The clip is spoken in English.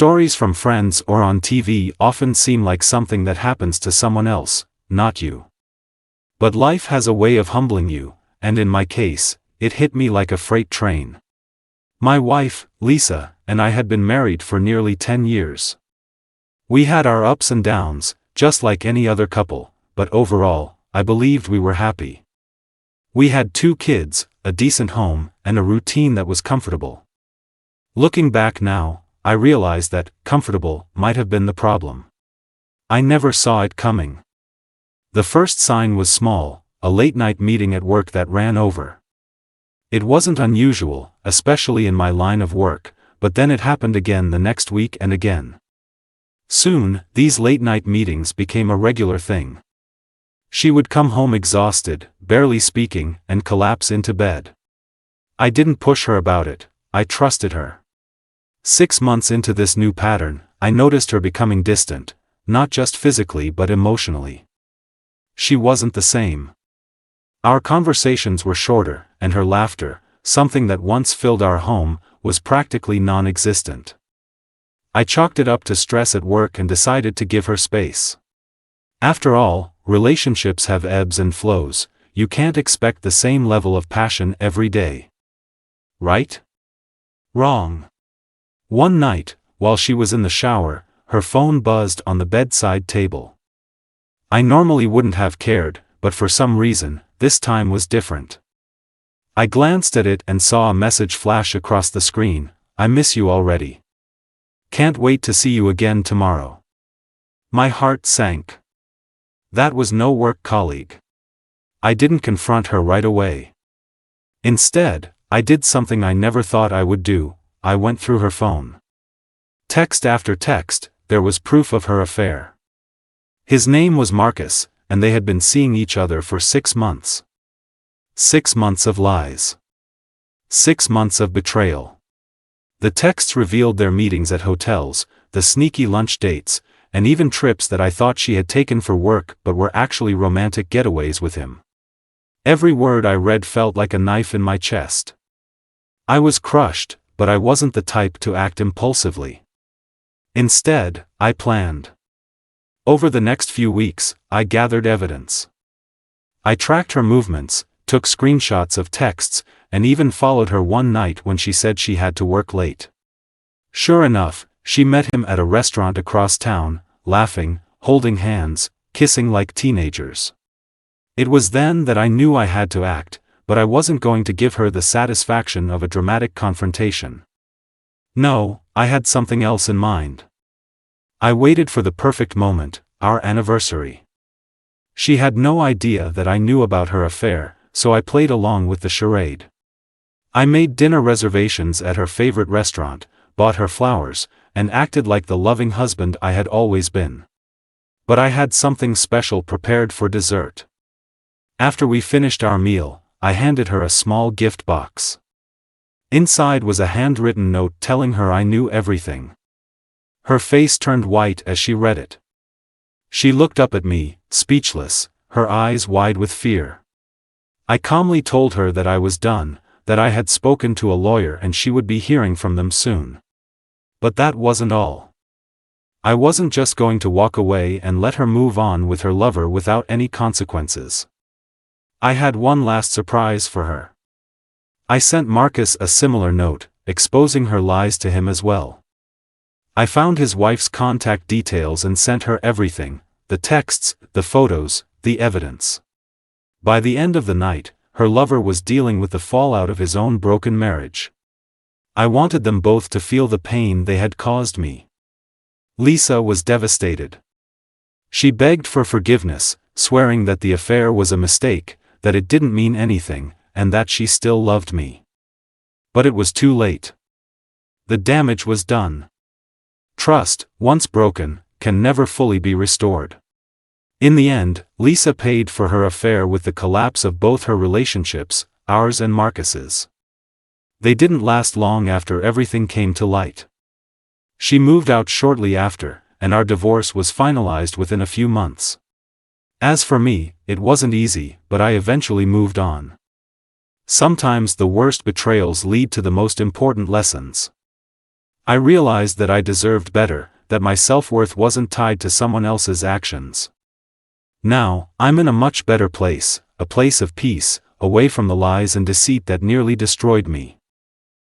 Stories from friends or on TV often seem like something that happens to someone else, not you. But life has a way of humbling you, and in my case, it hit me like a freight train. My wife, Lisa, and I had been married for nearly 10 years. We had our ups and downs, just like any other couple, but overall, I believed we were happy. We had 2 kids, a decent home, and a routine that was comfortable. Looking back now, I realized that comfortable might have been the problem. I never saw it coming. The first sign was small, a late-night meeting at work that ran over. It wasn't unusual, especially in my line of work, but then it happened again the next week and again. Soon, these late-night meetings became a regular thing. She would come home exhausted, barely speaking, and collapse into bed. I didn't push her about it, I trusted her. 6 months into this new pattern, I noticed her becoming distant, not just physically but emotionally. She wasn't the same. Our conversations were shorter, and her laughter, something that once filled our home, was practically non-existent. I chalked it up to stress at work and decided to give her space. After all, relationships have ebbs and flows, you can't expect the same level of passion every day. Right? Wrong. One night, while she was in the shower, her phone buzzed on the bedside table. I normally wouldn't have cared, but for some reason, this time was different. I glanced at it and saw a message flash across the screen: "I miss you already. Can't wait to see you again tomorrow." My heart sank. That was no work colleague. I didn't confront her right away. Instead, I did something I never thought I would do. I went through her phone. Text after text, there was proof of her affair. His name was Marcus, and they had been seeing each other for 6 months. 6 months of lies. 6 months of betrayal. The texts revealed their meetings at hotels, the sneaky lunch dates, and even trips that I thought she had taken for work but were actually romantic getaways with him. Every word I read felt like a knife in my chest. I was crushed, but I wasn't the type to act impulsively. Instead, I planned. Over the next few weeks, I gathered evidence. I tracked her movements, took screenshots of texts, and even followed her one night when she said she had to work late. Sure enough, she met him at a restaurant across town, laughing, holding hands, kissing like teenagers. It was then that I knew I had to act, but I wasn't going to give her the satisfaction of a dramatic confrontation. No, I had something else in mind. I waited for the perfect moment, our anniversary. She had no idea that I knew about her affair, so I played along with the charade. I made dinner reservations at her favorite restaurant, bought her flowers, and acted like the loving husband I had always been. But I had something special prepared for dessert. After we finished our meal, I handed her a small gift box. Inside was a handwritten note telling her I knew everything. Her face turned white as she read it. She looked up at me, speechless, her eyes wide with fear. I calmly told her that I was done, that I had spoken to a lawyer and she would be hearing from them soon. But that wasn't all. I wasn't just going to walk away and let her move on with her lover without any consequences. I had one last surprise for her. I sent Marcus a similar note, exposing her lies to him as well. I found his wife's contact details and sent her everything: the texts, the photos, the evidence. By the end of the night, her lover was dealing with the fallout of his own broken marriage. I wanted them both to feel the pain they had caused me. Lisa was devastated. She begged for forgiveness, swearing that the affair was a mistake, that it didn't mean anything, and that she still loved me. But it was too late. The damage was done. Trust, once broken, can never fully be restored. In the end, Lisa paid for her affair with the collapse of both her relationships, ours and Marcus's. They didn't last long after everything came to light. She moved out shortly after, and our divorce was finalized within a few months. As for me, it wasn't easy, but I eventually moved on. Sometimes the worst betrayals lead to the most important lessons. I realized that I deserved better, that my self-worth wasn't tied to someone else's actions. Now, I'm in a much better place, a place of peace, away from the lies and deceit that nearly destroyed me.